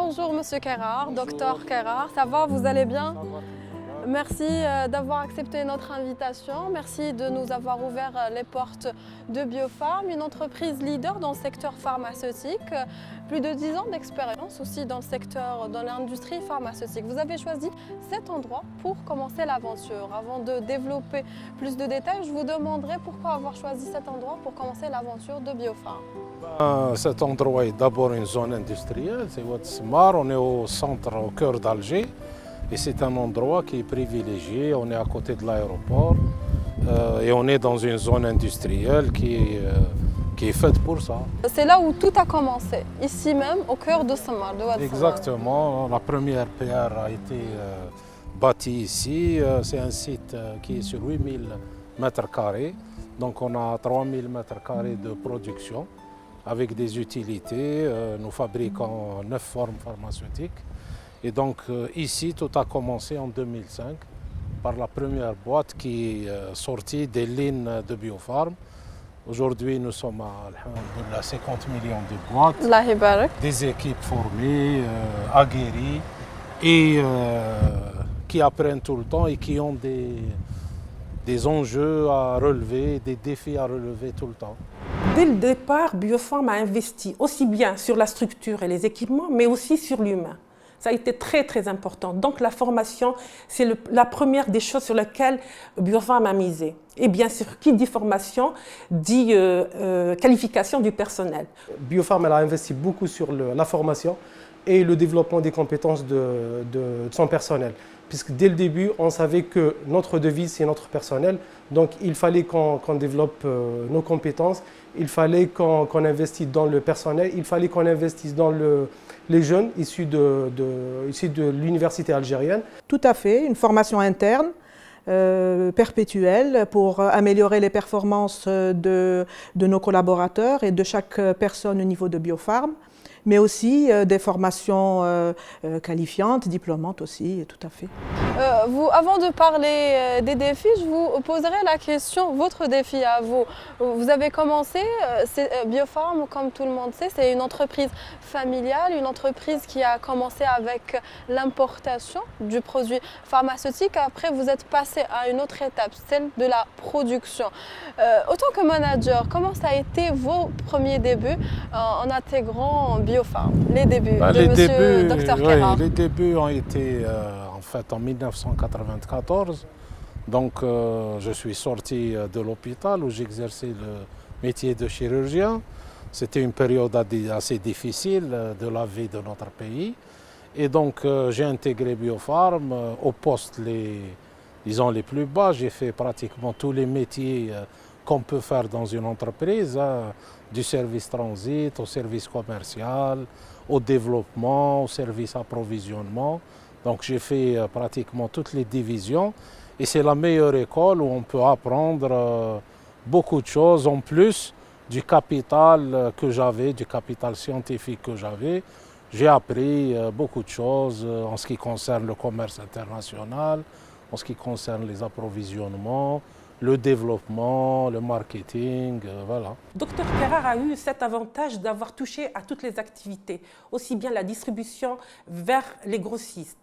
Bonjour Monsieur Kairar, Docteur Kairar, ça va, vous allez bien? Merci d'avoir accepté notre invitation, merci de nous avoir ouvert les portes de Biopharm, une entreprise leader dans le secteur pharmaceutique, plus de 10 ans d'expérience aussi dans le secteur, dans l'industrie pharmaceutique. Vous avez choisi cet endroit pour commencer l'aventure. Avant de développer plus de détails, je vous demanderai pourquoi avoir choisi cet endroit pour commencer l'aventure de Biopharm. Cet endroit est d'abord une zone industrielle, c'est Oued Semar, on est au centre, au cœur d'Alger. Et c'est un endroit qui est privilégié, on est à côté de l'aéroport et on est dans une zone industrielle qui est faite pour ça. C'est là où tout a commencé, ici même, au cœur de Semar, de Oued Semar. Exactement, la première PR a été bâtie ici, c'est un site qui est sur 8000 mètres carrés, donc on a 3000 mètres carrés de production avec des utilités, nous fabriquons 9 formes pharmaceutiques. Et donc ici, tout a commencé en 2005 par la première boîte qui est sortie des lignes de Biopharm. Aujourd'hui, nous sommes à 50 millions de boîtes, des équipes formées, aguerries et qui apprennent tout le temps et qui ont des enjeux à relever, des défis à relever tout le temps. Dès le départ, Biopharm a investi aussi bien sur la structure et les équipements, mais aussi sur l'humain. Ça a été très, très important. Donc, la formation, c'est la première des choses sur lesquelles Biopharm a misé. Et bien sûr, qui dit formation, dit qualification du personnel. Biopharm a investi beaucoup sur la formation et le développement des compétences de son personnel. Puisque dès le début, on savait que notre devise, c'est notre personnel. Donc, il fallait qu'on développe nos compétences, il fallait qu'on investisse dans le personnel, il fallait qu'on investisse dans les jeunes issus de l'université algérienne. Tout à fait, une formation interne, perpétuelle, pour améliorer les performances de nos collaborateurs et de chaque personne au niveau de Biopharm, mais aussi des formations qualifiantes, diplômantes aussi, tout à fait. Avant de parler des défis, je vous poserai la question, votre défi à vous. Vous avez commencé, Biopharm, comme tout le monde sait, c'est une entreprise familiale, une entreprise qui a commencé avec l'importation du produit pharmaceutique. Après, vous êtes passé à une autre étape, celle de la production. Autant que manager, comment ça a été vos premiers débuts en intégrant Biopharm, les débuts de Monsieur Dr Kairar? Les débuts ont été en fait en 1994. Donc je suis sorti de l'hôpital où j'exerçais le métier de chirurgien. C'était une période assez difficile de la vie de notre pays. Et donc j'ai intégré Biopharm au poste disons les plus bas. J'ai fait pratiquement tous les métiers qu'on peut faire dans une entreprise, du service transit au service commercial, au développement, au service approvisionnement. Donc j'ai fait pratiquement toutes les divisions et c'est la meilleure école où on peut apprendre beaucoup de choses en plus du capital que j'avais, du capital scientifique que j'avais. J'ai appris beaucoup de choses en ce qui concerne le commerce international, en ce qui concerne les approvisionnements, le développement, le marketing, voilà. Dr Kairar a eu cet avantage d'avoir touché à toutes les activités, aussi bien la distribution vers les grossistes,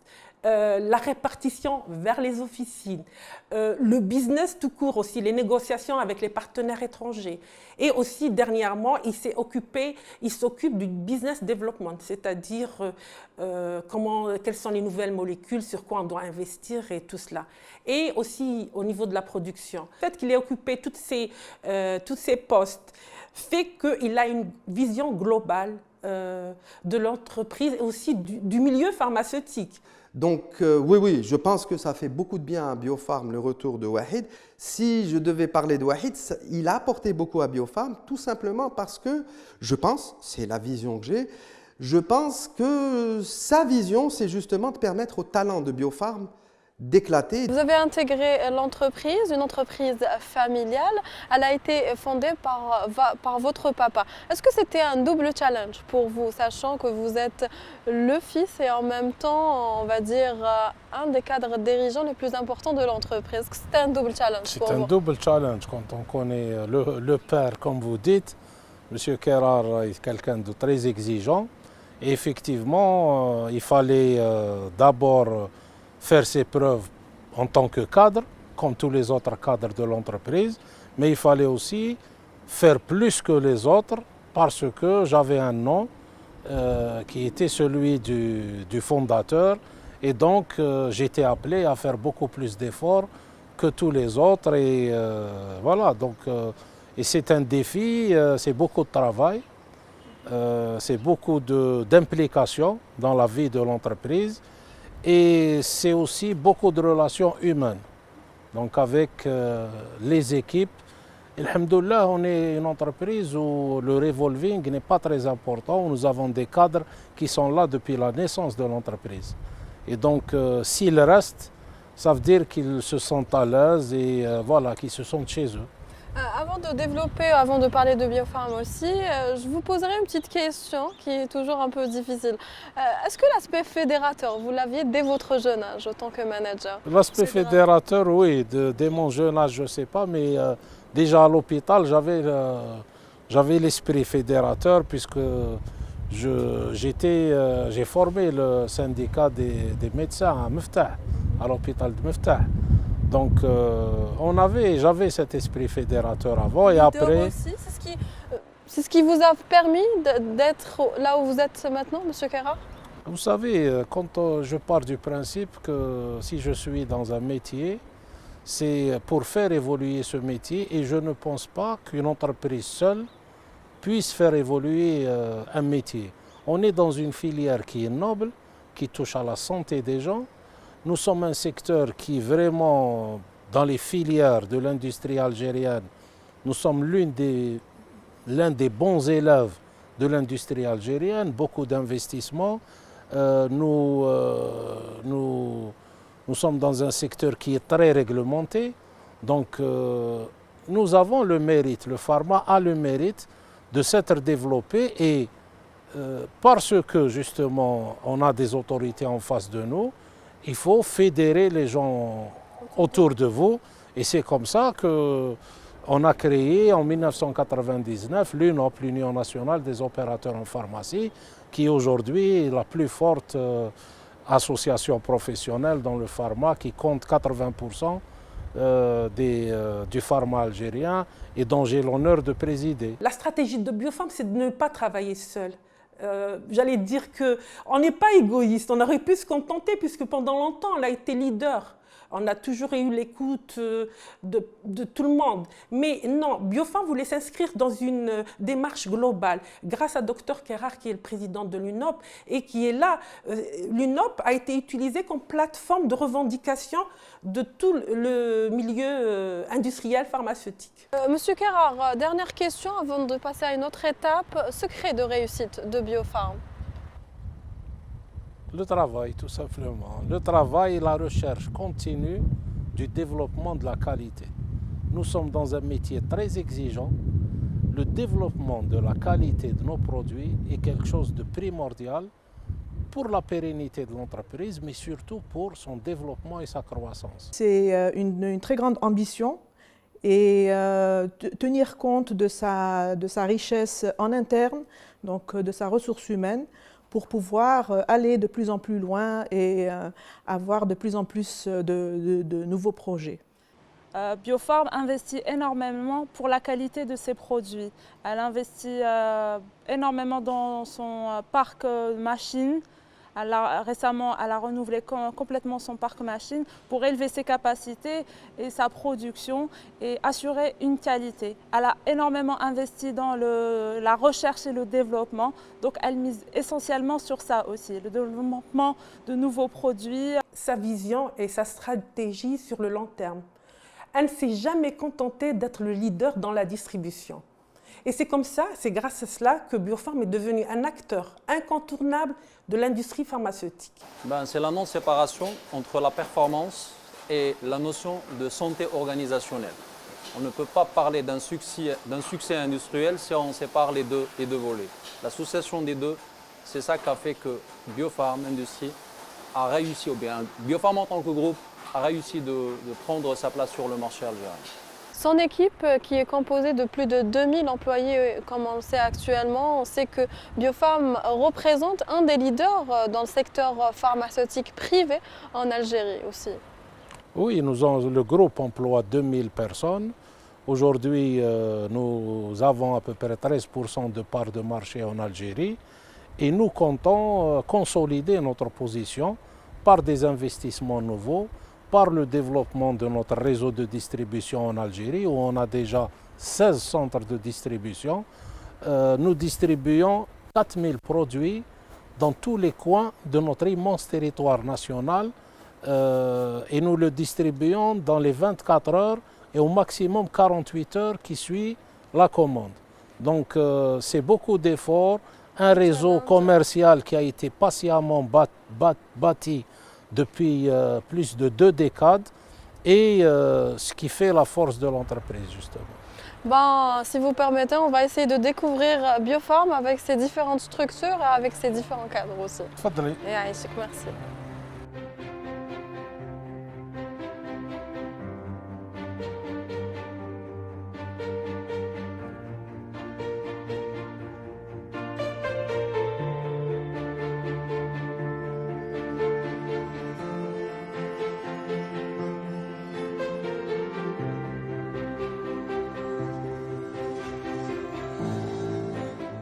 la répartition vers les officines, le business tout court aussi, les négociations avec les partenaires étrangers. Et aussi, dernièrement, il s'occupe du business development, c'est-à-dire quelles sont les nouvelles molécules, sur quoi on doit investir et tout cela. Et aussi au niveau de la production. Le fait qu'il ait occupé tous ces postes fait qu'il a une vision globale de l'entreprise et aussi du milieu pharmaceutique. Donc oui, je pense que ça fait beaucoup de bien à Biopharm le retour de Wahid. Si je devais parler de Wahid, il a apporté beaucoup à Biopharm tout simplement parce que je pense, c'est la vision que j'ai, je pense que sa vision c'est justement de permettre aux talents de Biopharm d'éclater. Vous avez intégré l'entreprise, une entreprise familiale. Elle a été fondée par votre papa. Est-ce que c'était un double challenge pour vous, sachant que vous êtes le fils et en même temps, on va dire, un des cadres dirigeants les plus importants de l'entreprise? Est-ce que c'était un double challenge pour vous? C'est un double challenge quand on connaît le père, comme vous dites. Monsieur Kairar est quelqu'un de très exigeant Et effectivement, il fallait d'abord faire ses preuves en tant que cadre, comme tous les autres cadres de l'entreprise, mais il fallait aussi faire plus que les autres parce que j'avais un nom qui était celui du fondateur et donc j'étais appelé à faire beaucoup plus d'efforts que tous les autres et voilà, donc et c'est un défi, c'est beaucoup de travail, c'est beaucoup d'implication dans la vie de l'entreprise et c'est aussi beaucoup de relations humaines, donc avec les équipes. Alhamdoulilah, on est une entreprise où le revolving n'est pas très important, où nous avons des cadres qui sont là depuis la naissance de l'entreprise. Et donc, s'ils restent, ça veut dire qu'ils se sentent à l'aise et voilà, qu'ils se sentent chez eux. Avant de développer, avant de parler de Biofarm aussi, je vous poserai une petite question qui est toujours un peu difficile. Est-ce que l'aspect fédérateur, vous l'aviez dès votre jeune âge, en tant que manager? L'aspect fédérateur, oui, dès mon jeune âge, je ne sais pas, mais déjà à l'hôpital, j'avais l'esprit fédérateur puisque j'ai formé le syndicat des médecins à Meftah, à l'hôpital de Meftah. Donc j'avais cet esprit fédérateur avant et après... Aussi, c'est ce qui vous a permis d'être là où vous êtes maintenant, M. Kera? Vous savez, quand je pars du principe que si je suis dans un métier, c'est pour faire évoluer ce métier et je ne pense pas qu'une entreprise seule puisse faire évoluer un métier. On est dans une filière qui est noble, qui touche à la santé des gens. Nous sommes un secteur qui vraiment, dans les filières de l'industrie algérienne, nous sommes l'un des bons élèves de l'industrie algérienne, beaucoup d'investissements. Nous sommes dans un secteur qui est très réglementé, donc nous avons le mérite, le pharma a le mérite de s'être développé et parce que justement on a des autorités en face de nous, il faut fédérer les gens autour de vous et c'est comme ça qu'on a créé en 1999 l'UNOP, l'Union nationale des opérateurs en pharmacie, qui est aujourd'hui la plus forte association professionnelle dans le pharma, qui compte 80% du pharma algérien et dont j'ai l'honneur de présider. La stratégie de Biofarm, c'est de ne pas travailler seul. J'allais dire qu'on n'est pas égoïste, on aurait pu se contenter puisque pendant longtemps on a été leader. On a toujours eu l'écoute de tout le monde. Mais non, Biofarm voulait s'inscrire dans une démarche globale. Grâce à Dr Kérard, qui est le président de l'UNOP et qui est là, l'UNOP a été utilisée comme plateforme de revendication de tout le milieu industriel pharmaceutique. Monsieur Kérard, dernière question avant de passer à une autre étape. Secret de réussite de Biofarm? Le travail, tout simplement. Le travail et la recherche continue du développement de la qualité. Nous sommes dans un métier très exigeant. Le développement de la qualité de nos produits est quelque chose de primordial pour la pérennité de l'entreprise, mais surtout pour son développement et sa croissance. C'est une très grande ambition et tenir compte de sa richesse en interne, donc de sa ressource humaine, pour pouvoir aller de plus en plus loin et avoir de plus en plus de nouveaux projets. Biofarm investit énormément pour la qualité de ses produits. Elle investit énormément dans son parc machine. Récemment, elle a renouvelé complètement son parc machine pour élever ses capacités et sa production et assurer une qualité. Elle a énormément investi dans la recherche et le développement, donc elle mise essentiellement sur ça aussi, le développement de nouveaux produits. Sa vision et sa stratégie sur le long terme. Elle ne s'est jamais contentée d'être le leader dans la distribution. Et c'est comme ça, c'est grâce à cela que Biofarm est devenu un acteur incontournable de l'industrie pharmaceutique. C'est la non-séparation entre la performance et la notion de santé organisationnelle. On ne peut pas parler d'un succès industriel si on sépare les deux volets. L'association des deux, c'est ça qui a fait que Biofarm Industrie a réussi, ou bien Biofarm en tant que groupe, a réussi de prendre sa place sur le marché algérien. Son équipe qui est composée de plus de 2000 employés, comme on le sait actuellement, on sait que Biopharm représente un des leaders dans le secteur pharmaceutique privé en Algérie aussi. Oui, le groupe emploie 2000 personnes. Aujourd'hui, nous avons à peu près 13% de part de marché en Algérie et nous comptons consolider notre position par des investissements nouveaux, par le développement de notre réseau de distribution en Algérie où on a déjà 16 centres de distribution. Nous distribuons 4000 produits dans tous les coins de notre immense territoire national et nous le distribuons dans les 24 heures et au maximum 48 heures qui suit la commande. Donc c'est beaucoup d'efforts, un réseau commercial qui a été patiemment bâti depuis plus de 2 décades et ce qui fait la force de l'entreprise justement. Ben, si vous permettez, on va essayer de découvrir Biopharm avec ses différentes structures et avec ses différents cadres aussi. Tfadli. Et Aïchik, merci.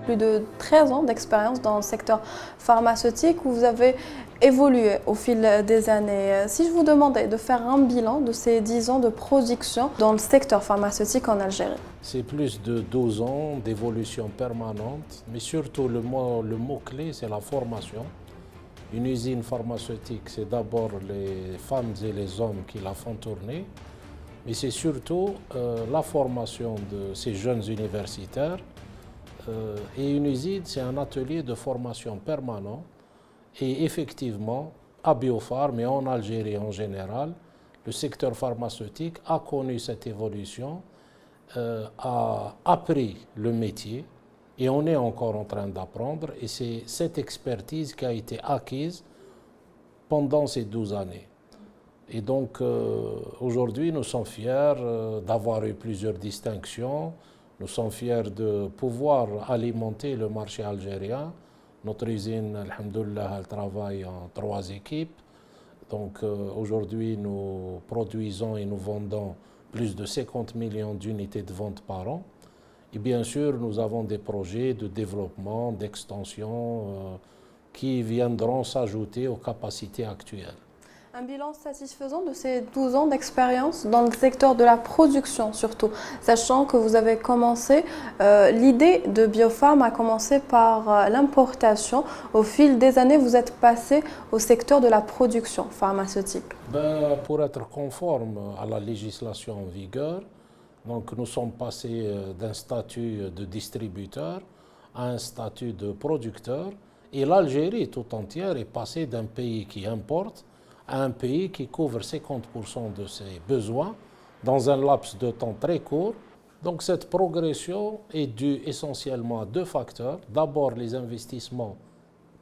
Plus de 13 ans d'expérience dans le secteur pharmaceutique où vous avez évolué au fil des années. Si je vous demandais de faire un bilan de ces 10 ans de production dans le secteur pharmaceutique en Algérie. C'est plus de 12 ans d'évolution permanente, mais surtout le mot-clé, c'est la formation. Une usine pharmaceutique, c'est d'abord les femmes et les hommes qui la font tourner, mais c'est surtout la formation de ces jeunes universitaires. Et une usine, c'est un atelier de formation permanent. Et effectivement, à Biopharm et en Algérie en général, le secteur pharmaceutique a connu cette évolution, a appris le métier et on est encore en train d'apprendre. Et c'est cette expertise qui a été acquise pendant ces 12 années. Et donc aujourd'hui, nous sommes fiers d'avoir eu plusieurs distinctions. Nous sommes fiers de pouvoir alimenter le marché algérien. Notre usine, alhamdoulilah, elle travaille en 3 équipes. Donc aujourd'hui, nous produisons et nous vendons plus de 50 millions d'unités de vente par an. Et bien sûr, nous avons des projets de développement, d'extension qui viendront s'ajouter aux capacités actuelles. Un bilan satisfaisant de ces 12 ans d'expérience dans le secteur de la production surtout, sachant que vous avez commencé, l'idée de Biopharm a commencé par l'importation. Au fil des années, vous êtes passé au secteur de la production pharmaceutique. Pour être conforme à la législation en vigueur, donc nous sommes passés d'un statut de distributeur à un statut de producteur et l'Algérie tout entière est passée d'un pays qui importe à un pays qui couvre 50% de ses besoins dans un laps de temps très court. Donc cette progression est due essentiellement à 2 facteurs. D'abord les investissements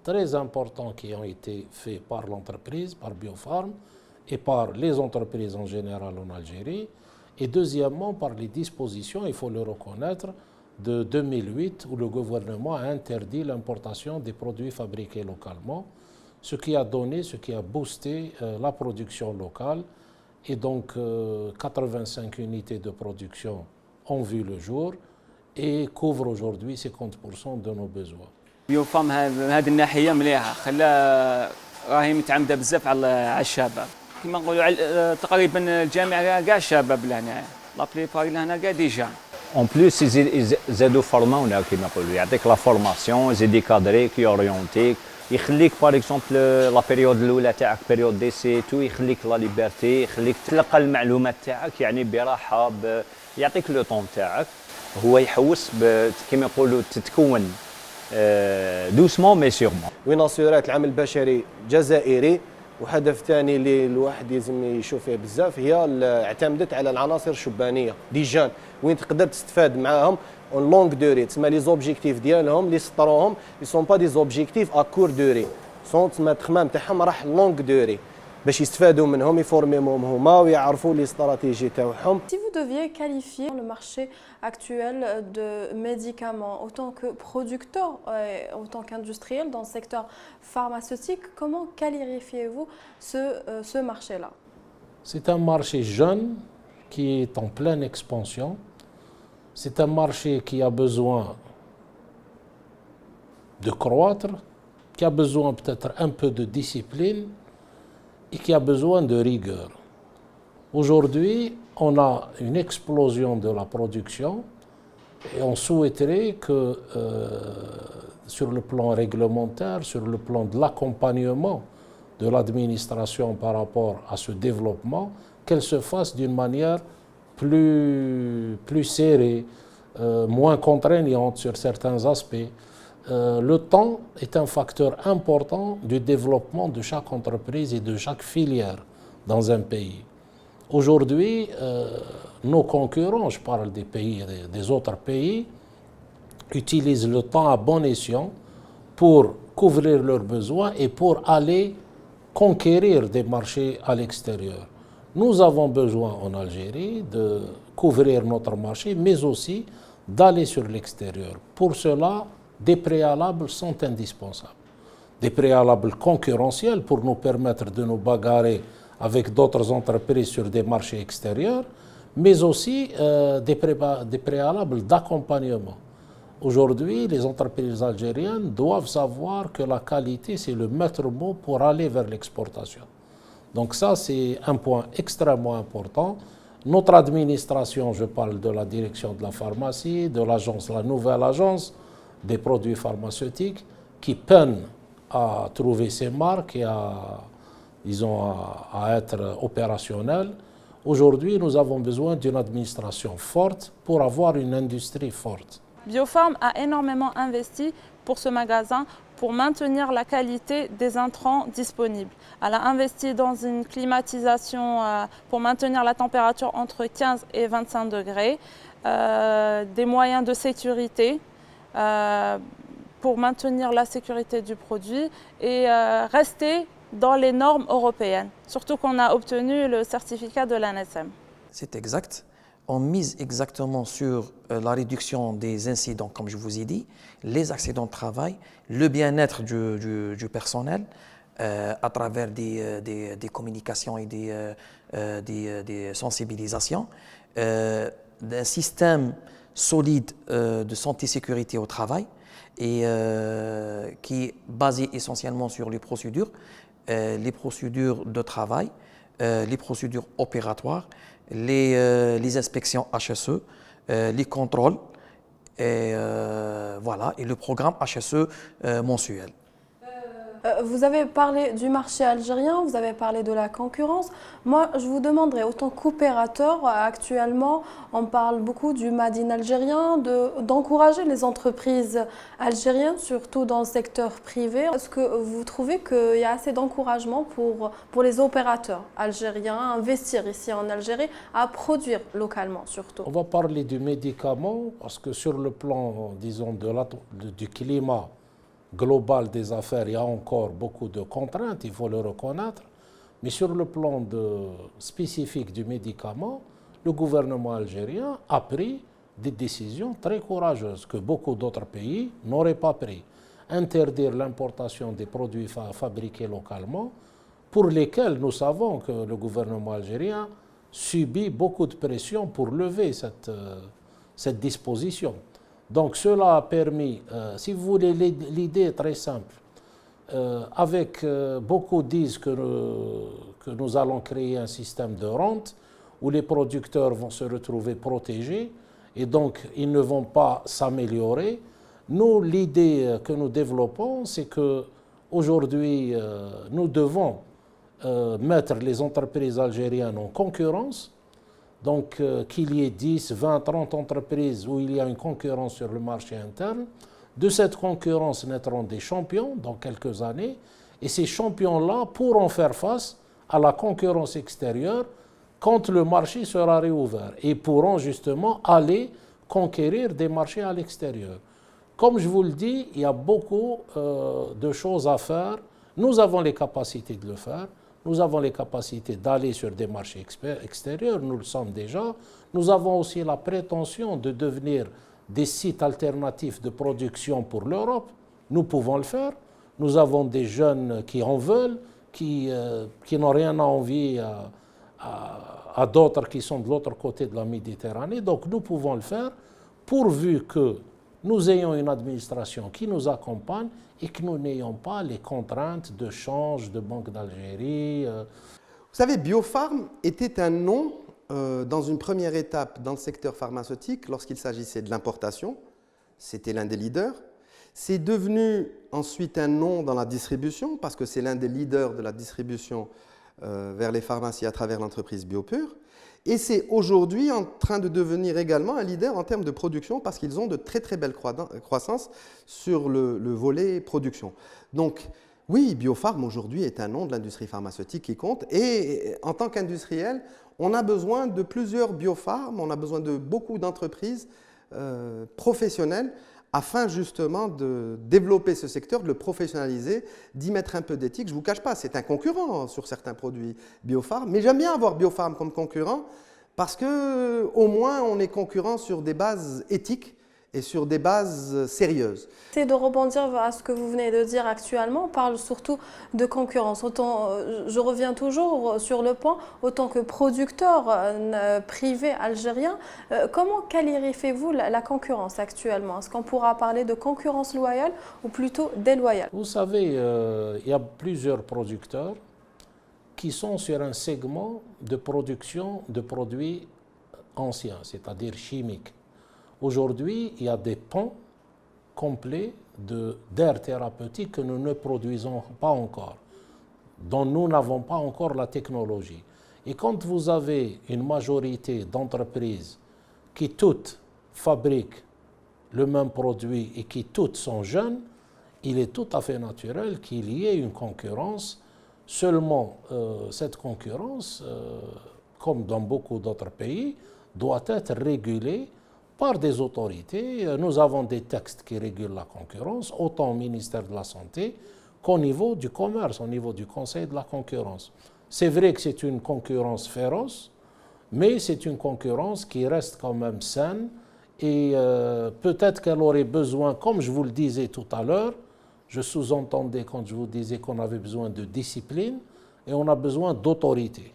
très importants qui ont été faits par l'entreprise, par Biopharm et par les entreprises en général en Algérie. Et deuxièmement par les dispositions, il faut le reconnaître, de 2008 où le gouvernement a interdit l'importation des produits fabriqués localement, ce qui a donné, ce qui a boosté la production locale. Et donc 85 unités de production ont vu le jour et couvrent aujourd'hui 50% de nos besoins. بيوفارم هذه الناحيه مليحه خلا راهي متعمده بزاف على الشباب كما نقولوا تقريبا الجامعه كاع شباب لهنا لا بليبار لهنا كاع دي جان. En plus, ils زادوا فورماونا كما نقولوا يعطيك لا فورماسيون يزيد يكادريك يوريونتيك يخليك باغ اكزومبل لا بيريود الاولى تاعك بيريود ديسي تو يخليك لا ليبرتي يخليك تلقى المعلومات تاعك يعني براحه يعطيك لو طون تاعك هو يحوس كما يقولوا تتكون دوسمون مي سيغمون. ويناصيرات العمل البشري جزائري وهدف ثاني اللي الواحد لازم يشوف فيه بزاف هي اعتمدت على العناصر الشبانيه دي جان وين تقدر تستفاد معاهم اون لونغ دوري تسمى لي زوبجيكتيف ديالهم اللي سطروهم لي سون با دي زوبجيكتيف ا كور دوري سون تسمى التخمام تاعهم راح لونغ دوري باش يستفادوا منهم يفورميهم هما ويعرفوا لي استراتيجي تاعهم. Si vous deviez qualifier le marché actuel de médicaments en tant que producteur et en tant qu'industriel dans le secteur pharmaceutique, comment qualifiez-vous ce marché-là? C'est un marché jeune qui est en pleine expansion. C'est un marché qui a besoin de croître, qui a besoin peut-être un peu de discipline et qui a besoin de rigueur. Aujourd'hui, on a une explosion de la production et on souhaiterait que sur le plan réglementaire, sur le plan de l'accompagnement de l'administration par rapport à ce développement, qu'elle se fasse d'une manière plus serrée, moins contraignante sur certains aspects. Le temps est un facteur important du développement de chaque entreprise et de chaque filière dans un pays. Aujourd'hui, nos concurrents, je parle des pays, des autres pays, utilisent le temps à bon escient pour couvrir leurs besoins et pour aller conquérir des marchés à l'extérieur. Nous avons besoin en Algérie de couvrir notre marché, mais aussi d'aller sur l'extérieur. Pour cela, des préalables sont indispensables. Des préalables concurrentiels pour nous permettre de nous bagarrer avec d'autres entreprises sur des marchés extérieurs, mais aussi des préalables d'accompagnement. Aujourd'hui, les entreprises algériennes doivent savoir que la qualité, c'est le maître mot pour aller vers l'exportation. Donc ça, c'est un point extrêmement important. Notre administration, je parle de la direction de la pharmacie, de l'agence, la nouvelle agence des produits pharmaceutiques, qui peine à trouver ces marques et à être opérationnels. Aujourd'hui, nous avons besoin d'une administration forte pour avoir une industrie forte. Biopharm a énormément investi pour ce magasin pour maintenir la qualité des intrants disponibles. Elle a investi dans une climatisation pour maintenir la température entre 15 et 25 degrés, des moyens de sécurité pour maintenir la sécurité du produit et rester dans les normes européennes, surtout qu'on a obtenu le certificat de l'ANSM. C'est exact. On mise exactement sur la réduction des incidents, comme je vous ai dit, les accidents de travail, le bien-être du personnel à travers des communications et des sensibilisations, d'un système solide de santé-sécurité au travail et qui est basé essentiellement sur les procédures de travail, les procédures opératoires, les inspections HSE, les contrôles et, voilà, et le programme HSE mensuel. Vous avez parlé du marché algérien, vous avez parlé de la concurrence. Moi, je vous demanderais, autant qu'opérateur, actuellement, on parle beaucoup du Made in algérien, d'encourager les entreprises algériennes, surtout dans le secteur privé. Est-ce que vous trouvez qu'il y a assez d'encouragement pour les opérateurs algériens à investir ici en Algérie, à produire localement surtout? On va parler du médicament, parce que sur le plan, disons, du climat global des affaires, il y a encore beaucoup de contraintes, il faut le reconnaître. Mais sur le plan spécifique du médicament, le gouvernement algérien a pris des décisions très courageuses que beaucoup d'autres pays n'auraient pas prises. Interdire l'importation des produits fabriqués localement, pour lesquels nous savons que le gouvernement algérien subit beaucoup de pression pour lever cette disposition. Donc cela a permis, si vous voulez, l'idée est très simple. Beaucoup disent que nous allons créer un système de rente où les producteurs vont se retrouver protégés et donc ils ne vont pas s'améliorer. Nous, l'idée que nous développons, c'est qu'aujourd'hui, nous devons mettre les entreprises algériennes en concurrence. Donc qu'il y ait 10, 20, 30 entreprises où il y a une concurrence sur le marché interne. De cette concurrence naîtront des champions dans quelques années et ces champions-là pourront faire face à la concurrence extérieure quand le marché sera réouvert et pourront justement aller conquérir des marchés à l'extérieur. Comme je vous le dis, il y a beaucoup de choses à faire. Nous avons les capacités de le faire. nous avons les capacités d'aller sur des marchés extérieurs, nous le sommes déjà. Nous avons aussi la prétention de devenir des sites alternatifs de production pour l'Europe. Nous pouvons le faire. Nous avons des jeunes qui en veulent, qui n'ont rien à envier à d'autres qui sont de l'autre côté de la Méditerranée. Donc nous pouvons le faire pourvu que nous ayons une administration qui nous accompagne et que nous n'ayons pas les contraintes de change de Banque d'Algérie. Vous savez, Biopharm était un nom dans une première étape dans le secteur pharmaceutique lorsqu'il s'agissait de l'importation. C'était l'un des leaders. C'est devenu ensuite un nom dans la distribution parce que c'est l'un des leaders de la distribution vers les pharmacies à travers l'entreprise Biopure. Et c'est aujourd'hui en train de devenir également un leader en termes de production parce qu'ils ont de très très belles croissances sur le volet production. Donc oui, Biopharm aujourd'hui est un nom de l'industrie pharmaceutique qui compte et en tant qu'industriel, on a besoin de plusieurs Biopharm, on a besoin de beaucoup d'entreprises professionnelles afin justement de développer ce secteur, de le professionnaliser, d'y mettre un peu d'éthique. Je ne vous cache pas, c'est un concurrent sur certains produits Biopharm, mais j'aime bien avoir Biopharm comme concurrent parce qu'au moins on est concurrent sur des bases éthiques et sur des bases sérieuses. C'est de rebondir à ce que vous venez de dire actuellement, on parle surtout de concurrence. Autant, je reviens toujours sur le point, autant que producteur privé algérien, comment qualifiez-vous la concurrence actuellement? Est-ce qu'on pourra parler de concurrence loyale ou plutôt déloyale? Vous savez, il y a plusieurs producteurs qui sont sur un segment de production de produits anciens, c'est-à-dire chimiques. Aujourd'hui, il y a des pans complets d'aires thérapeutiques que nous ne produisons pas encore, dont nous n'avons pas encore la technologie. Et quand vous avez une majorité d'entreprises qui toutes fabriquent le même produit et qui toutes sont jeunes, il est tout à fait naturel qu'il y ait une concurrence. Seulement, cette concurrence, comme dans beaucoup d'autres pays, doit être régulée par des autorités. Nous avons des textes qui régulent la concurrence, autant au ministère de la Santé qu'au niveau du commerce, au niveau du Conseil de la concurrence. C'est vrai que c'est une concurrence féroce, mais c'est une concurrence qui reste quand même saine et peut-être qu'elle aurait besoin, comme je vous le disais tout à l'heure, je sous-entendais quand je vous disais qu'on avait besoin de discipline et on a besoin d'autorité,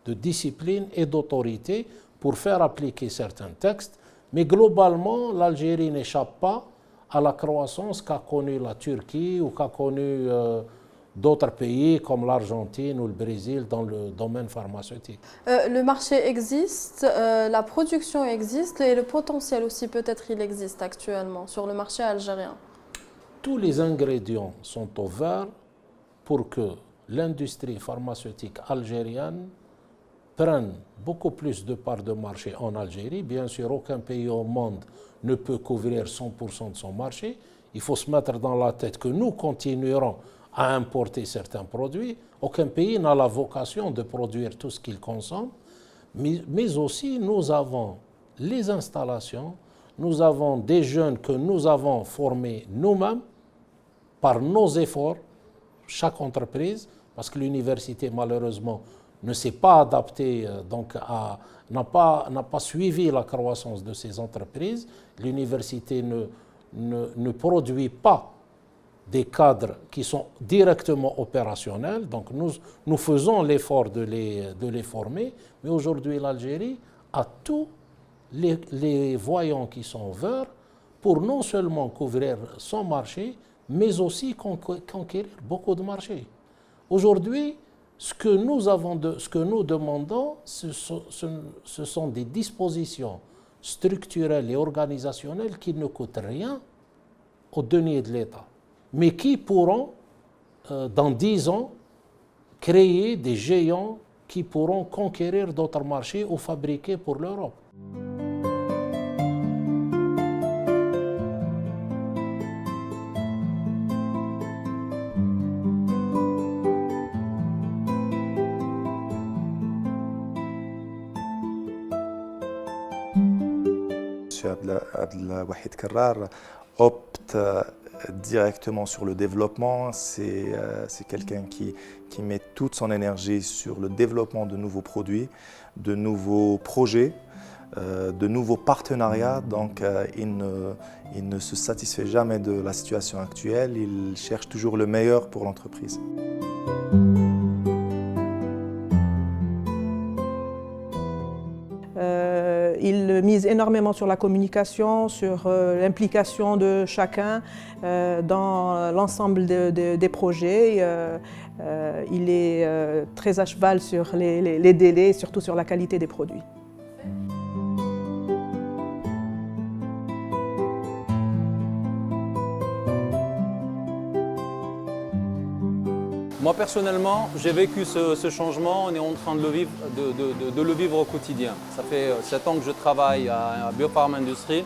de discipline et d'autorité pour faire appliquer certains textes. Mais globalement, l'Algérie n'échappe pas à la croissance qu'a connue la Turquie ou qu'a connue d'autres pays comme l'Argentine ou le Brésil dans le domaine pharmaceutique. Le marché existe, la production existe et le potentiel aussi peut-être il existe actuellement sur le marché algérien. Tous les ingrédients sont au vert pour que l'industrie pharmaceutique algérienne prennent beaucoup plus de parts de marché en Algérie. Bien sûr, aucun pays au monde ne peut couvrir 100% de son marché. Il faut se mettre dans la tête que nous continuerons à importer certains produits. Aucun pays n'a la vocation de produire tout ce qu'il consomme. Mais aussi, nous avons les installations, nous avons des jeunes que nous avons formés nous-mêmes par nos efforts, chaque entreprise, parce que l'université, malheureusement, ne s'est pas adapté, donc n'a pas suivi la croissance de ces entreprises. L'université ne produit pas des cadres qui sont directement opérationnels. Donc nous faisons l'effort de les former. Mais aujourd'hui, l'Algérie a tous les voyants qui sont verts pour non seulement couvrir son marché, mais aussi conquérir beaucoup de marchés. Aujourd'hui, ce que nous demandons, ce sont des dispositions structurelles et organisationnelles qui ne coûtent rien aux deniers de l'État, mais qui pourront, dans 10 ans, créer des géants qui pourront conquérir d'autres marchés ou fabriquer pour l'Europe. عبد الوحيد كرار opte directement sur le développement. C'est quelqu'un qui met toute son énergie sur le développement de nouveaux produits, de nouveaux projets, de nouveaux partenariats. Donc il ne se satisfait jamais de la situation actuelle, il cherche toujours le meilleur pour l'entreprise. Il mise énormément sur la communication, sur l'implication de chacun dans l'ensemble des projets. Il est très à cheval sur les délais et surtout sur la qualité des produits. Moi personnellement, j'ai vécu ce changement, on est en train de le vivre au quotidien. Ça fait 7 ans que je travaille à Biofarm Industries.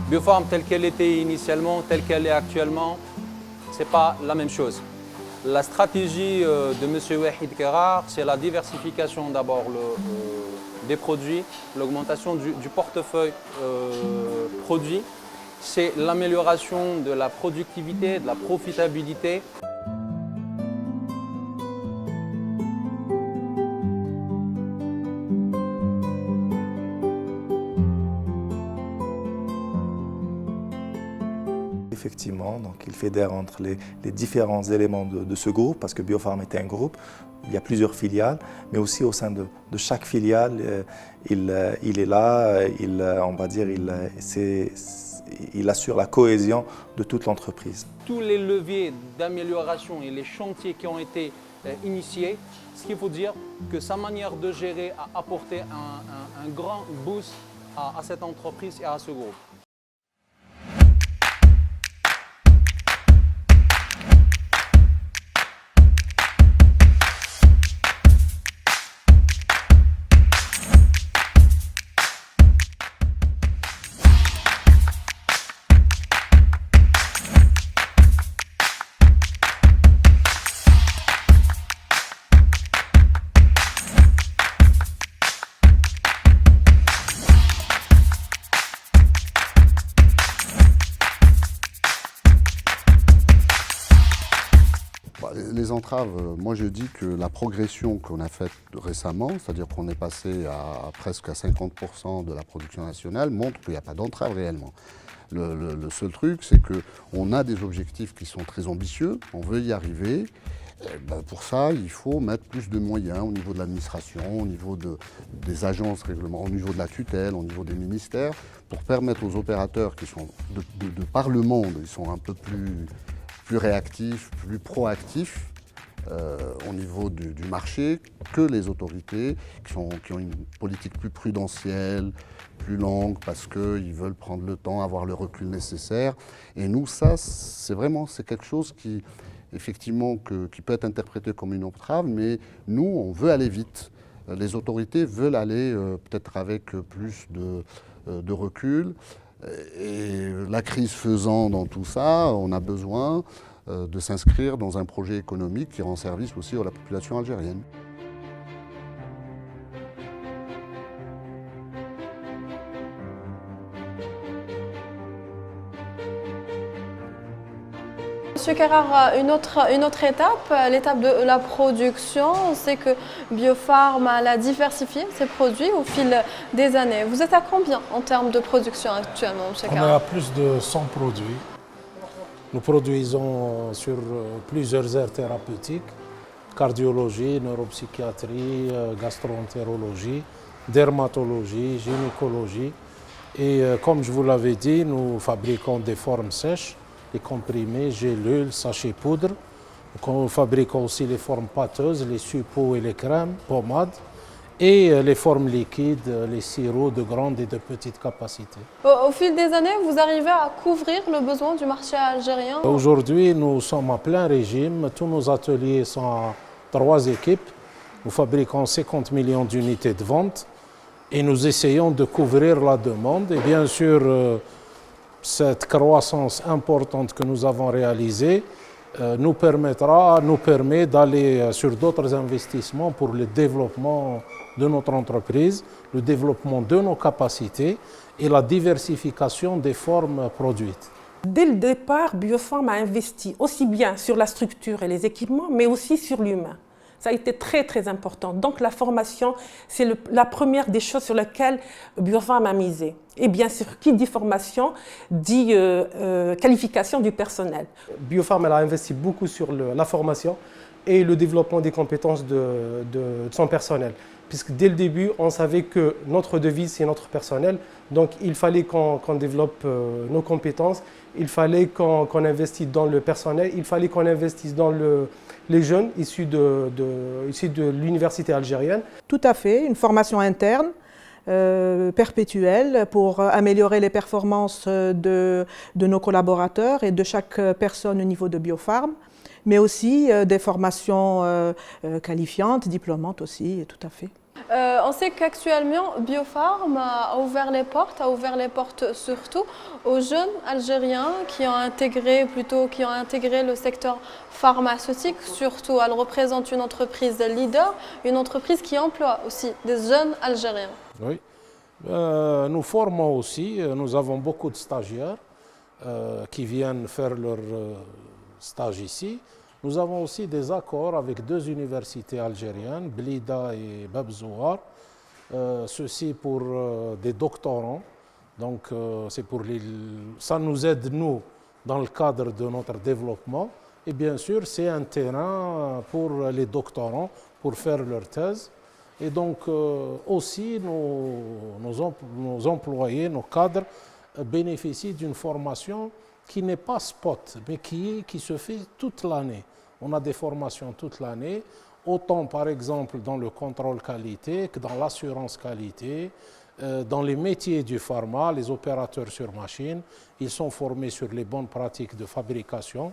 Biofarm telle qu'elle était initialement, telle qu'elle est actuellement, ce n'est pas la même chose. La stratégie de M. Wahid Kerar, c'est la diversification d'abord des produits, l'augmentation du portefeuille produit, c'est l'amélioration de la productivité, de la profitabilité. Effectivement, donc il fédère entre les différents éléments de ce groupe, parce que Biofarm est un groupe, il y a plusieurs filiales, mais aussi au sein de chaque filiale, il est là, on va dire, il assure la cohésion de toute l'entreprise. Tous les leviers d'amélioration et les chantiers qui ont été initiés, ce qu'il faut dire que sa manière de gérer a apporté un grand boost à cette entreprise et à ce groupe. Les entraves, moi je dis que la progression qu'on a faite récemment, c'est-à-dire qu'on est passé à presque à 50% de la production nationale, montre qu'il n'y a pas d'entrave réellement. Le seul truc, c'est qu'on a des objectifs qui sont très ambitieux, on veut y arriver. Pour ça, il faut mettre plus de moyens au niveau de l'administration, au niveau des agences réglementaires, au niveau de la tutelle, au niveau des ministères, pour permettre aux opérateurs qui sont de par le monde, ils sont un peu plus réactifs, plus proactifs au niveau du marché que les autorités qui ont une politique plus prudentielle, plus longue, parce qu'ils veulent prendre le temps, avoir le recul nécessaire. Et nous, ça, c'est quelque chose qui, effectivement, qui peut être interprété comme une entrave, mais nous, on veut aller vite. Les autorités veulent aller peut-être avec plus de recul. Et la crise faisant dans tout ça, on a besoin de s'inscrire dans un projet économique qui rend service aussi à la population algérienne. Monsieur Kerar, une autre étape, l'étape de la production, on sait que Biofarm a diversifié ses produits au fil des années. Vous êtes à combien en termes de production actuellement, Monsieur Kerar? On est à plus de 100 produits. Nous produisons sur plusieurs aires thérapeutiques, cardiologie, neuropsychiatrie, gastroentérologie, dermatologie, gynécologie. Et comme je vous l'avais dit, nous fabriquons des formes sèches, les comprimés, gélules, sachets poudre. Nous fabriquons aussi les formes pâteuses, les suppôts et les crèmes, pommades. Et les formes liquides, les sirops de grande et de petite capacité. Au fil des années, vous arrivez à couvrir le besoin du marché algérien? Aujourd'hui, nous sommes à plein régime. Tous nos ateliers sont à 3 équipes. Nous fabriquons 50 millions d'unités de vente et nous essayons de couvrir la demande. Et bien sûr, cette croissance importante que nous avons réalisée nous permet d'aller sur d'autres investissements pour le développement de notre entreprise, le développement de nos capacités et la diversification des formes produites. Dès le départ, Biofarm a investi aussi bien sur la structure et les équipements, mais aussi sur l'humain. Ça a été très très important. Donc la formation, c'est la première des choses sur lesquelles Biofarm a misé. Et bien sûr, qui dit formation, dit qualification du personnel. Biofarm elle a investi beaucoup sur la formation et le développement des compétences de son personnel. Puisque dès le début, on savait que notre devise, c'est notre personnel. Donc il fallait qu'on développe nos compétences, il fallait qu'on investisse dans le personnel, il fallait qu'on investisse dans les jeunes issus de l'université algérienne. Tout à fait, une formation interne, perpétuelle, pour améliorer les performances de nos collaborateurs et de chaque personne au niveau de Biofarm, mais aussi des formations qualifiantes, diplômantes aussi, tout à fait. On sait qu'actuellement, Biofarm a ouvert les portes surtout aux jeunes Algériens qui ont intégré le secteur pharmaceutique. Surtout, elle représente une entreprise leader, une entreprise qui emploie aussi des jeunes Algériens. Oui, nous formons aussi, nous avons beaucoup de stagiaires qui viennent faire leur stage ici. Nous avons aussi des accords avec 2 universités algériennes, Blida et Bab Zouar, ceci pour des doctorants. Donc ça nous aide, nous, dans le cadre de notre développement. Et bien sûr, c'est un terrain pour les doctorants, pour faire leur thèse. Et donc aussi, nos employés, nos cadres bénéficient d'une formation qui n'est pas spot, mais qui se fait toute l'année. On a des formations toute l'année, autant par exemple dans le contrôle qualité que dans l'assurance qualité, dans les métiers du pharma, les opérateurs sur machine, ils sont formés sur les bonnes pratiques de fabrication.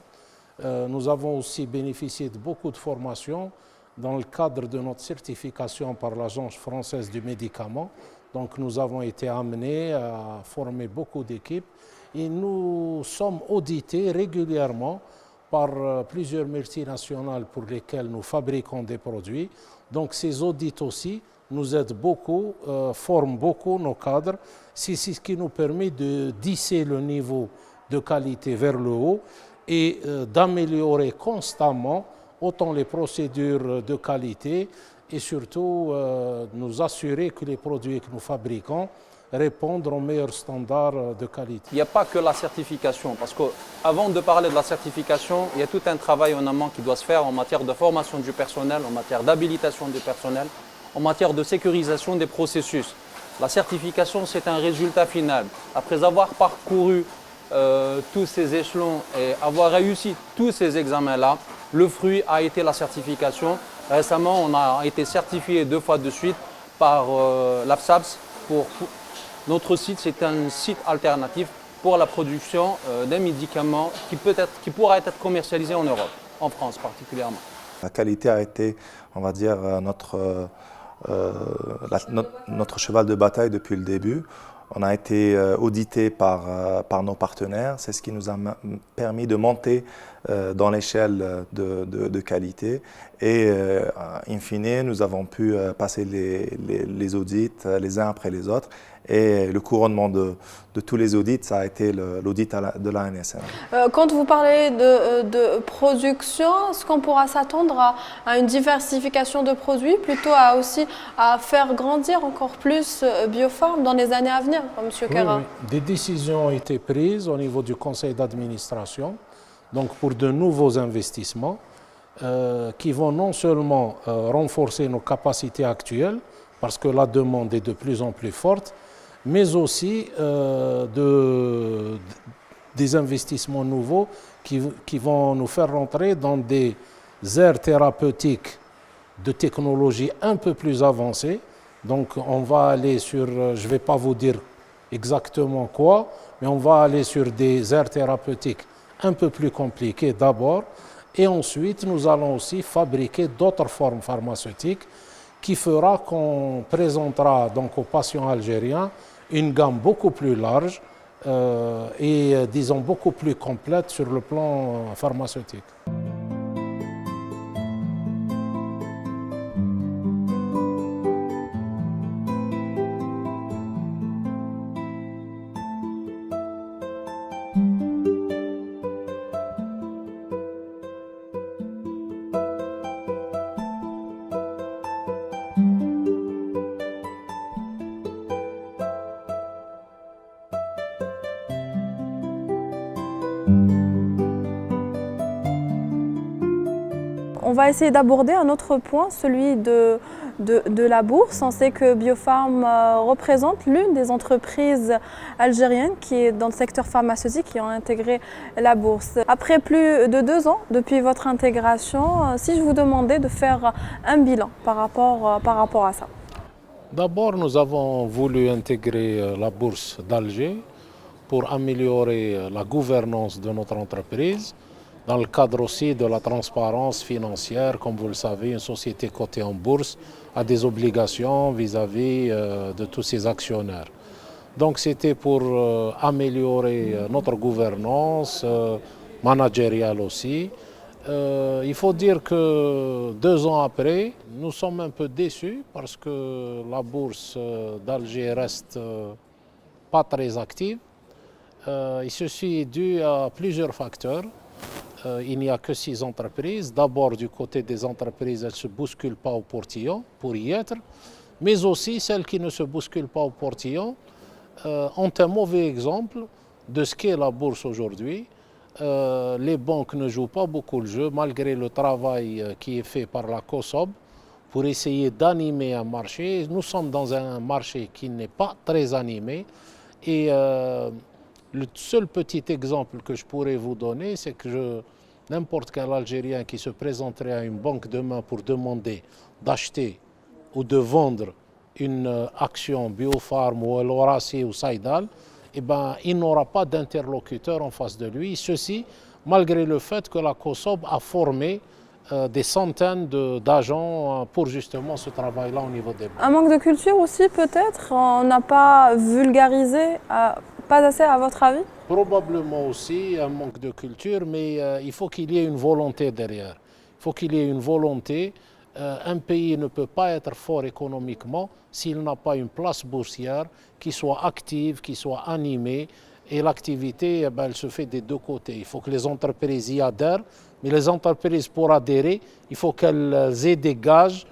Nous avons aussi bénéficié de beaucoup de formations dans le cadre de notre certification par l'Agence française du médicament. Donc nous avons été amenés à former beaucoup d'équipes. Et nous sommes audités régulièrement par plusieurs multinationales pour lesquelles nous fabriquons des produits. Donc ces audits aussi nous aident beaucoup, forment beaucoup nos cadres. C'est ce qui nous permet de lisser le niveau de qualité vers le haut et d'améliorer constamment autant les procédures de qualité et surtout nous assurer que les produits que nous fabriquons répondre aux meilleurs standards de qualité. Il n'y a pas que la certification, parce qu'avant de parler de la certification, il y a tout un travail en amont qui doit se faire en matière de formation du personnel, en matière d'habilitation du personnel, en matière de sécurisation des processus. La certification, c'est un résultat final. Après avoir parcouru tous ces échelons et avoir réussi tous ces examens-là, le fruit a été la certification. Récemment, on a été certifié 2 fois de suite par l'AFSAPS pour notre site, c'est un site alternatif pour la production d'un médicament qui pourra être commercialisé en Europe, en France particulièrement. La qualité a été, on va dire, notre cheval de bataille depuis le début. On a été audité par nos partenaires, c'est ce qui nous a permis de monter dans l'échelle de qualité et in fine nous avons pu passer les audits les uns après les autres et le couronnement de tous les audits, ça a été l'audit de l'ANSM. Quand vous parlez de production, est-ce qu'on pourra s'attendre à une diversification de produits, plutôt à faire grandir encore plus Biofarm dans les années à venir, M. Kara? Oui. Des décisions ont été prises au niveau du conseil d'administration, donc pour de nouveaux investissements qui vont non seulement renforcer nos capacités actuelles, parce que la demande est de plus en plus forte, mais aussi des investissements nouveaux qui vont nous faire rentrer dans des aires thérapeutiques de technologie un peu plus avancées. Donc on va aller sur, je ne vais pas vous dire exactement quoi, mais on va aller sur des aires thérapeutiques un peu plus compliquées d'abord, et ensuite nous allons aussi fabriquer d'autres formes pharmaceutiques qui fera qu'on présentera donc aux patients algériens une gamme beaucoup plus large et disons beaucoup plus complète sur le plan pharmaceutique. va essayer d'aborder un autre point, celui de la bourse. On sait que Biofarm représente l'une des entreprises algériennes qui est dans le secteur pharmaceutique qui ont intégré la bourse. Après plus de 2 ans depuis votre intégration, si je vous demandais de faire un bilan par rapport à ça. D'abord, nous avons voulu intégrer la bourse d'Alger pour améliorer la gouvernance de notre entreprise, dans le cadre aussi de la transparence financière. Comme vous le savez, une société cotée en bourse a des obligations vis-à-vis de tous ses actionnaires. Donc c'était pour améliorer notre gouvernance managériale aussi. Il faut dire que 2 ans après, nous sommes un peu déçus parce que la bourse d'Alger reste pas très active. Et ceci est dû à plusieurs facteurs. Il n'y a que 6 entreprises. D'abord, du côté des entreprises, elles ne se bousculent pas au portillon pour y être, mais aussi celles qui ne se bousculent pas au portillon ont un mauvais exemple de ce qu'est la bourse aujourd'hui. Les banques ne jouent pas beaucoup le jeu, malgré le travail qui est fait par la COSOB pour essayer d'animer un marché. Nous sommes dans un marché qui n'est pas très animé. Et le seul petit exemple que je pourrais vous donner, c'est que n'importe quel Algérien qui se présenterait à une banque demain pour demander d'acheter ou de vendre une action Biofarm ou El Oraci ou Saïdal, eh ben, il n'aura pas d'interlocuteur en face de lui. Ceci, malgré le fait que la COSOB a formé des centaines d'agents pour justement ce travail-là au niveau des banques. Un manque de culture aussi peut-être? On n'a pas vulgarisé, pas assez à votre avis? Probablement aussi un manque de culture, mais il faut qu'il y ait une volonté derrière. Il faut qu'il y ait une volonté. Un pays ne peut pas être fort économiquement s'il n'a pas une place boursière qui soit active, qui soit animée. Et l'activité, elle se fait des 2 côtés. Il faut que les entreprises y adhèrent, mais les entreprises, pour adhérer, il faut qu'elles aient des gages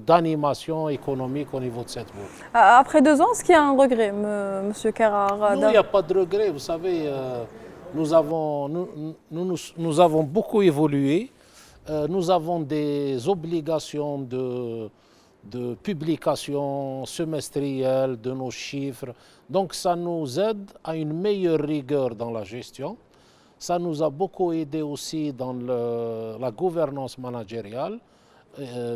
d'animation économique au niveau de cette bourse. Après 2 ans, est-ce qu'il y a un regret, M. Kerrar? Non, il n'y a pas de regret. Vous savez, nous avons beaucoup évolué. Nous avons des obligations de publication semestrielle de nos chiffres. Donc ça nous aide à une meilleure rigueur dans la gestion. Ça nous a beaucoup aidé aussi dans la gouvernance managériale.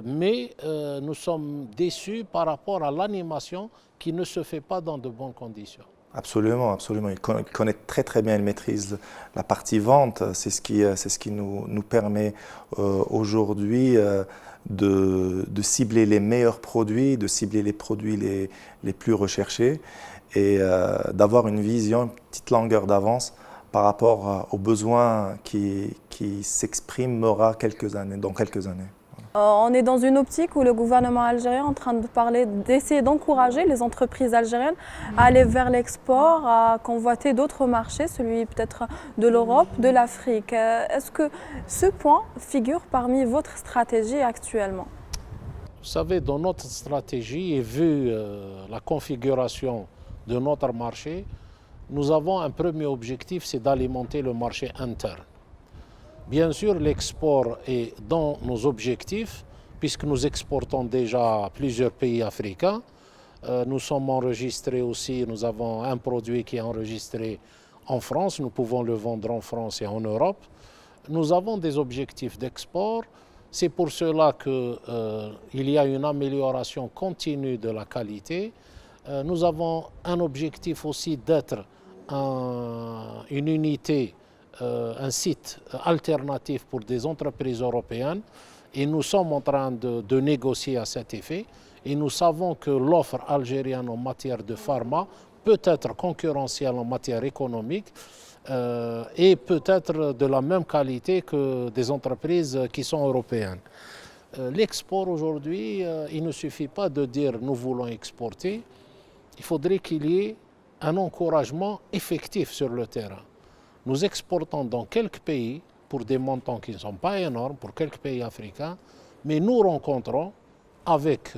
Mais nous sommes déçus par rapport à l'animation qui ne se fait pas dans de bonnes conditions. Absolument, absolument. Il connaît très très bien, il maîtrise la partie vente. C'est ce qui nous permet aujourd'hui de cibler les meilleurs produits, de cibler les produits les plus recherchés et d'avoir une vision, une petite longueur d'avance par rapport aux besoins qui s'exprimera dans quelques années. On est dans une optique où le gouvernement algérien est en train de parler, d'essayer d'encourager les entreprises algériennes à aller vers l'export, à convoiter d'autres marchés, celui peut-être de l'Europe, de l'Afrique. Est-ce que ce point figure parmi votre stratégie actuellement? Vous savez, dans notre stratégie et vu la configuration de notre marché, nous avons un premier objectif, c'est d'alimenter le marché interne. Bien sûr, l'export est dans nos objectifs, puisque nous exportons déjà à plusieurs pays africains. Nous sommes enregistrés aussi, nous avons un produit qui est enregistré en France, nous pouvons le vendre en France et en Europe. Nous avons des objectifs d'export. C'est pour cela qu'il y a une amélioration continue de la qualité. Nous avons un objectif aussi d'être une unité, un site alternatif pour des entreprises européennes et nous sommes en train de négocier à cet effet et nous savons que l'offre algérienne en matière de pharma peut être concurrentielle en matière économique et peut être de la même qualité que des entreprises qui sont européennes. L'export aujourd'hui, il ne suffit pas de dire nous voulons exporter, il faudrait qu'il y ait un encouragement effectif sur le terrain. Nous exportons dans quelques pays pour des montants qui ne sont pas énormes, pour quelques pays africains, mais nous rencontrons avec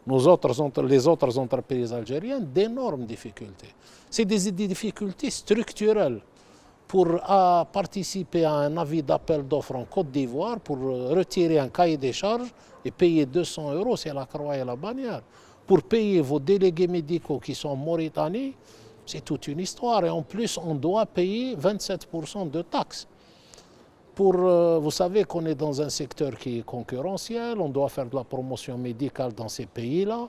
les autres entreprises algériennes d'énormes difficultés. C'est des difficultés structurelles. pour participer à un avis d'appel d'offres en Côte d'Ivoire, pour retirer un cahier des charges et payer 200 €, c'est la croix et la bannière. Pour payer vos délégués médicaux qui sont en Mauritanie, c'est toute une histoire. Et en plus, on doit payer 27% de taxes. Vous savez qu'on est dans un secteur qui est concurrentiel, on doit faire de la promotion médicale dans ces pays-là.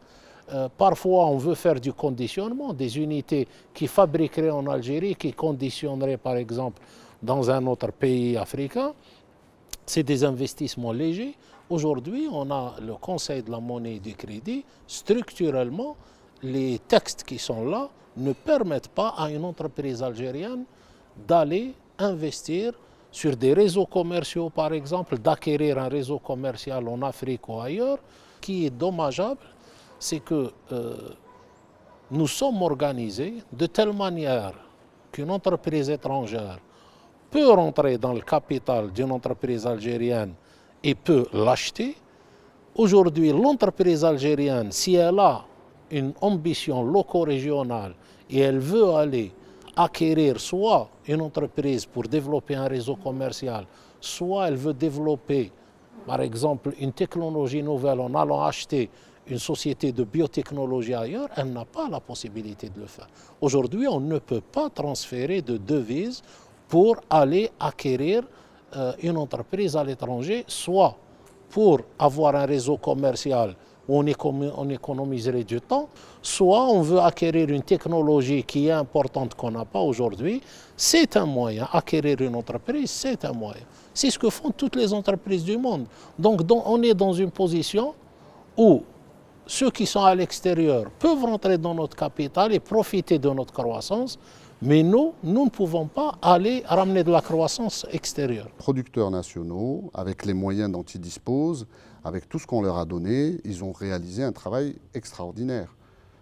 Parfois, on veut faire du conditionnement, des unités qui fabriqueraient en Algérie, qui conditionneraient par exemple dans un autre pays africain. C'est des investissements légers. Aujourd'hui, on a le Conseil de la monnaie et du crédit. Structurellement, les textes qui sont là ne permettent pas à une entreprise algérienne d'aller investir sur des réseaux commerciaux, par exemple, d'acquérir un réseau commercial en Afrique ou ailleurs. Ce qui est dommageable, c'est que nous sommes organisés de telle manière qu'une entreprise étrangère peut rentrer dans le capital d'une entreprise algérienne et peut l'acheter. Aujourd'hui, l'entreprise algérienne, si elle a une ambition loco-régionale et elle veut aller acquérir soit une entreprise pour développer un réseau commercial, soit elle veut développer, par exemple, une technologie nouvelle en allant acheter une société de biotechnologie ailleurs, elle n'a pas la possibilité de le faire. Aujourd'hui, on ne peut pas transférer de devises pour aller acquérir une entreprise à l'étranger, soit pour avoir un réseau commercial où on économiserait du temps, soit on veut acquérir une technologie qui est importante qu'on n'a pas aujourd'hui. C'est un moyen, acquérir une entreprise, c'est un moyen. C'est ce que font toutes les entreprises du monde. Donc on est dans une position où ceux qui sont à l'extérieur peuvent rentrer dans notre capital et profiter de notre croissance, mais nous ne pouvons pas aller ramener de la croissance extérieure. Producteurs nationaux, avec les moyens dont ils disposent, avec tout ce qu'on leur a donné, ils ont réalisé un travail extraordinaire,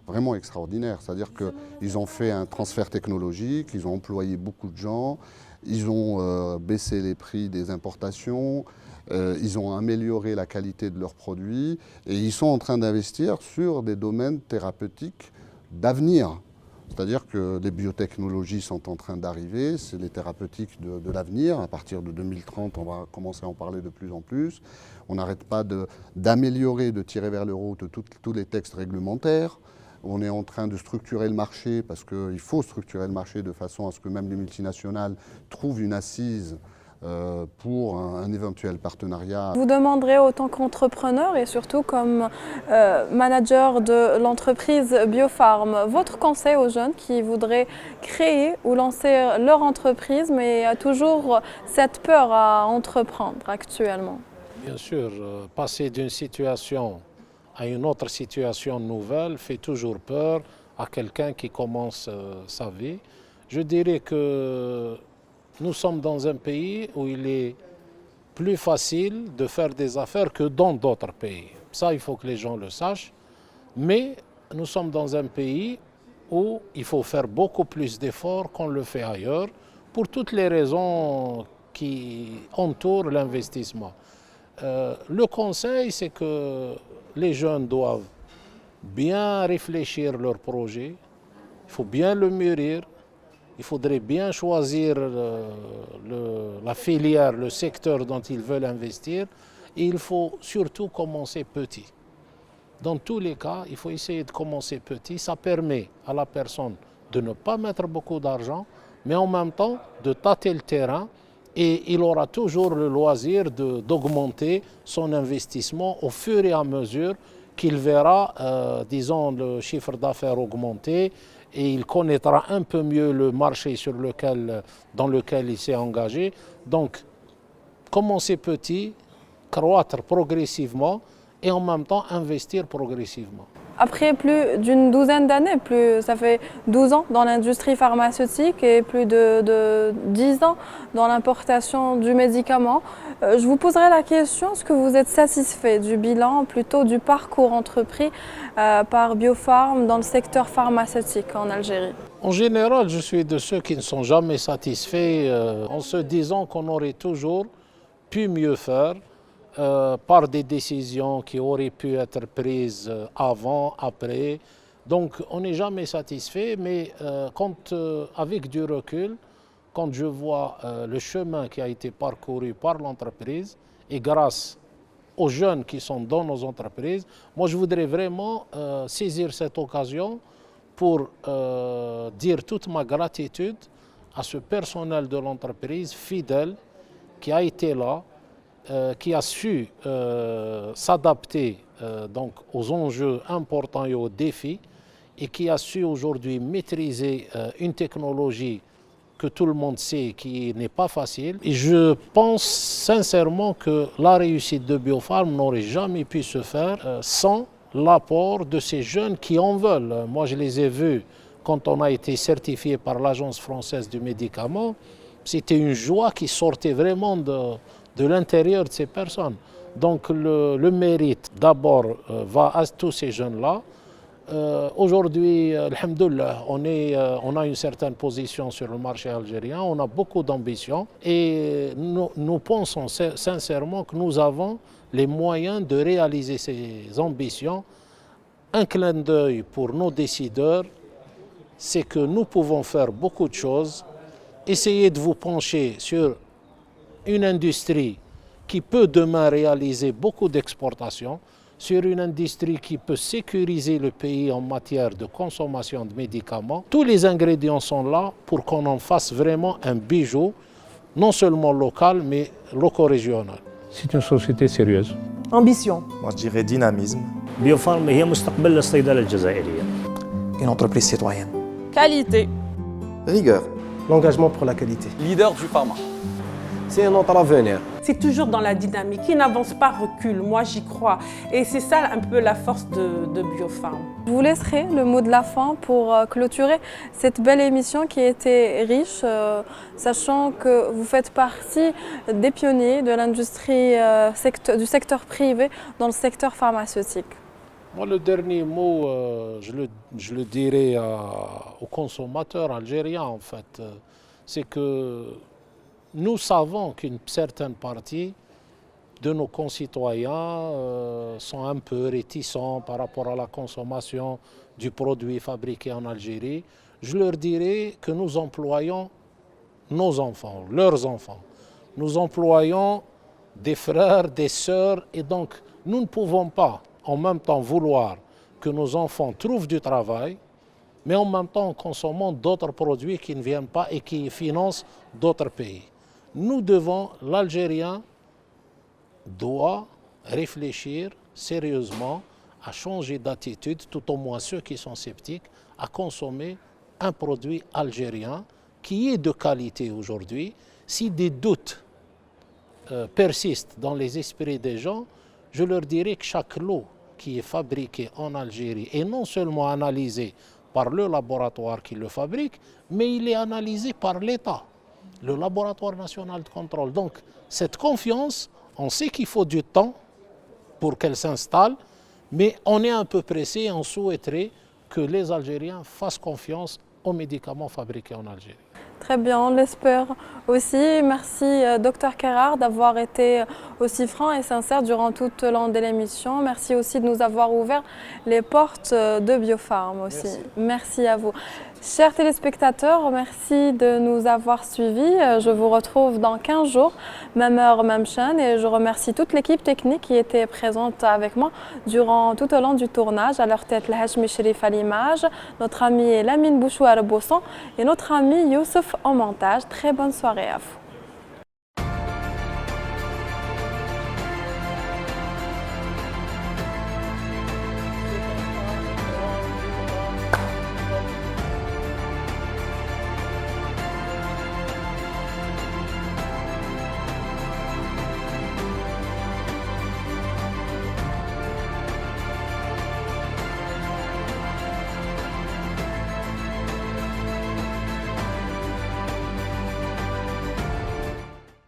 vraiment extraordinaire. C'est-à-dire qu'ils ont fait un transfert technologique, ils ont employé beaucoup de gens, ils ont baissé les prix des importations, ils ont amélioré la qualité de leurs produits et ils sont en train d'investir sur des domaines thérapeutiques d'avenir. C'est-à-dire que les biotechnologies sont en train d'arriver, c'est les thérapeutiques de l'avenir. À partir de 2030, on va commencer à en parler de plus en plus. On n'arrête pas d'améliorer, de tirer vers le haut de tous les textes réglementaires. On est en train de structurer le marché parce qu'il faut structurer le marché de façon à ce que même les multinationales trouvent une assise pour un éventuel partenariat. Vous demanderez autant qu'entrepreneur et surtout comme manager de l'entreprise Biofarm, votre conseil aux jeunes qui voudraient créer ou lancer leur entreprise mais a toujours cette peur à entreprendre actuellement? Bien sûr, passer d'une situation à une autre situation nouvelle fait toujours peur à quelqu'un qui commence sa vie. Je dirais que nous sommes dans un pays où il est plus facile de faire des affaires que dans d'autres pays. Ça, il faut que les gens le sachent. Mais nous sommes dans un pays où il faut faire beaucoup plus d'efforts qu'on le fait ailleurs pour toutes les raisons qui entourent l'investissement. Le conseil, c'est que les jeunes doivent bien réfléchir leur projet, il faut bien le mûrir. Il faudrait bien choisir la filière, le secteur dont ils veulent investir. Et il faut surtout commencer petit. Dans tous les cas, il faut essayer de commencer petit. Ça permet à la personne de ne pas mettre beaucoup d'argent, mais en même temps de tâter le terrain. Et il aura toujours le loisir d'augmenter son investissement au fur et à mesure qu'il verra, disons, le chiffre d'affaires augmenter. Et il connaîtra un peu mieux le marché dans lequel il s'est engagé. Donc, commencer petit, croître progressivement et en même temps investir progressivement. Après plus d'une douzaine d'années, ça fait 12 ans dans l'industrie pharmaceutique et plus de 10 ans dans l'importation du médicament, je vous poserai la question, est-ce que vous êtes satisfait du bilan, plutôt du parcours entrepris par Biofarm dans le secteur pharmaceutique en Algérie? En général, je suis de ceux qui ne sont jamais satisfaits en se disant qu'on aurait toujours pu mieux faire. Par des décisions qui auraient pu être prises avant, après. Donc on n'est jamais satisfait, mais avec du recul, quand je vois le chemin qui a été parcouru par l'entreprise et grâce aux jeunes qui sont dans nos entreprises, moi je voudrais vraiment saisir cette occasion pour dire toute ma gratitude à ce personnel de l'entreprise fidèle qui a été là, qui a su s'adapter donc aux enjeux importants et aux défis et qui a su aujourd'hui maîtriser une technologie que tout le monde sait qui n'est pas facile. Et je pense sincèrement que la réussite de Biofarm n'aurait jamais pu se faire sans l'apport de ces jeunes qui en veulent. Moi, je les ai vus quand on a été certifié par l'Agence française du médicament. C'était une joie qui sortait vraiment de l'intérieur de ces personnes. Donc le mérite d'abord va à tous ces jeunes-là. Aujourd'hui, alhamdoulilah, on a une certaine position sur le marché algérien, on a beaucoup d'ambition et nous pensons sincèrement que nous avons les moyens de réaliser ces ambitions. Un clin d'œil pour nos décideurs, c'est que nous pouvons faire beaucoup de choses. Essayez de vous pencher sur une industrie qui peut demain réaliser beaucoup d'exportations, sur une industrie qui peut sécuriser le pays en matière de consommation de médicaments. Tous les ingrédients sont là pour qu'on en fasse vraiment un bijou, non seulement local, mais loco-régional. C'est une société sérieuse. Ambition. Moi, je dirais dynamisme. Biofarm هي مستقبل الصيدلة الجزائرية. Une entreprise citoyenne. Qualité. Rigueur. L'engagement pour la qualité. Leader du pharma. C'est notre avenir. C'est toujours dans la dynamique. Qui n'avance pas recule. Moi, j'y crois. Et c'est ça un peu la force de Biofarm. Je vous laisserai le mot de la fin pour clôturer cette belle émission qui était riche, sachant que vous faites partie des pionniers de l'industrie du secteur privé dans le secteur pharmaceutique. Moi, le dernier mot, je le dirais aux consommateurs algériens, en fait. C'est que nous savons qu'une certaine partie de nos concitoyens sont un peu réticents par rapport à la consommation du produit fabriqué en Algérie. Je leur dirais que nous employons nos enfants, leurs enfants. Nous employons des frères, des sœurs, et donc nous ne pouvons pas en même temps vouloir que nos enfants trouvent du travail, mais en même temps en consommant d'autres produits qui ne viennent pas et qui financent d'autres pays. Nous devons, l'Algérien doit réfléchir sérieusement à changer d'attitude, tout au moins ceux qui sont sceptiques, à consommer un produit algérien qui est de qualité aujourd'hui. Si des doutes persistent dans les esprits des gens, je leur dirais que chaque lot qui est fabriqué en Algérie est non seulement analysé par le laboratoire qui le fabrique, mais il est analysé par l'État, le laboratoire national de contrôle. Donc cette confiance, on sait qu'il faut du temps pour qu'elle s'installe, mais on est un peu pressé et on souhaiterait que les Algériens fassent confiance aux médicaments fabriqués en Algérie. Très bien, on l'espère aussi. Merci Dr Kerrar d'avoir été aussi franc et sincère durant tout le long de l'émission. Merci aussi de nous avoir ouvert les portes de Biofarm aussi. Merci à vous. Chers téléspectateurs, merci de nous avoir suivis. Je vous retrouve dans 15 jours, même heure, même chaîne. Et je remercie toute l'équipe technique qui était présente avec moi durant tout au long du tournage. À leur tête, le Hachmi Sherif à l'image, notre ami Lamine Bouchouar Bosson et notre ami Youssef au montage. Très bonne soirée à vous.